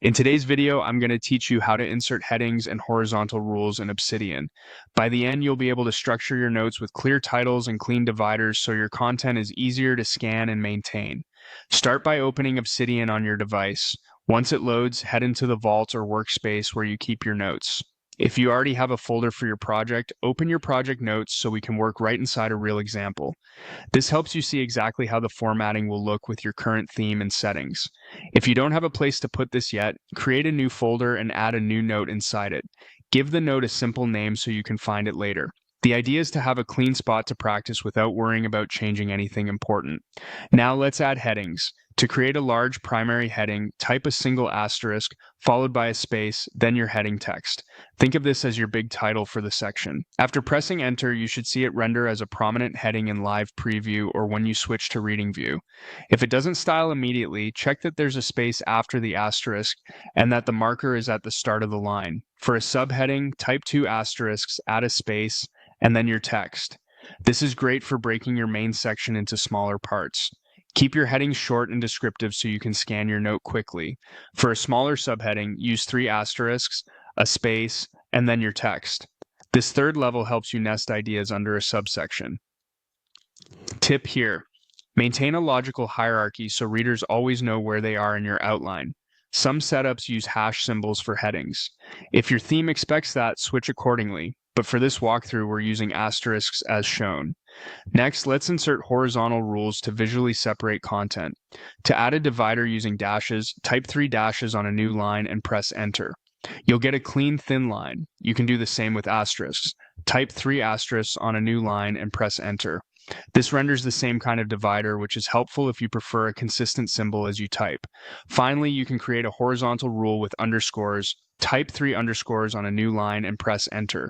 In today's video, I'm going to teach you how to insert headings and horizontal rules in Obsidian. By the end, you'll be able to structure your notes with clear titles and clean dividers so your content is easier to scan and maintain. Start by opening Obsidian on your device. Once it loads, head into the vault or workspace where you keep your notes. If you already have a folder for your project, open your project notes so we can work right inside a real example. This helps you see exactly how the formatting will look with your current theme and settings. If you don't have a place to put this yet, create a new folder and add a new note inside it. Give the note a simple name so you can find it later. The idea is to have a clean spot to practice without worrying about changing anything important. Now let's add headings. To create a large primary heading, type a single asterisk, followed by a space, then your heading text. Think of this as your big title for the section. After pressing enter, you should see it render as a prominent heading in live preview or when you switch to reading view. If it doesn't style immediately, check that there's a space after the asterisk and that the marker is at the start of the line. For a subheading, type 2 asterisks, add a space, and then your text. This is great for breaking your main section into smaller parts. Keep your headings short and descriptive so you can scan your note quickly. For a smaller subheading, use 3 asterisks, a space, and then your text. This third level helps you nest ideas under a subsection. Tip here: maintain a logical hierarchy so readers always know where they are in your outline. Some setups use hash symbols for headings. If your theme expects that, switch accordingly, but for this walkthrough we're using asterisks as shown. Next, let's insert horizontal rules to visually separate content. To add a divider using dashes, type 3 dashes on a new line and press enter. You'll get a clean, thin line. You can do the same with asterisks. Type 3 asterisks on a new line and press enter. This renders the same kind of divider, which is helpful if you prefer a consistent symbol as you type. Finally, you can create a horizontal rule with underscores. Type 3 underscores on a new line and press enter.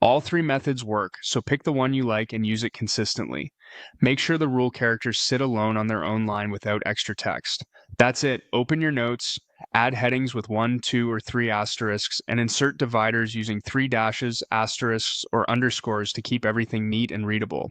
All 3 methods work, so pick the one you like and use it consistently. Make sure the rule characters sit alone on their own line without extra text. That's it. Open your notes, add headings with 1, 2, or 3 asterisks, and insert dividers using 3 dashes, asterisks, or underscores to keep everything neat and readable.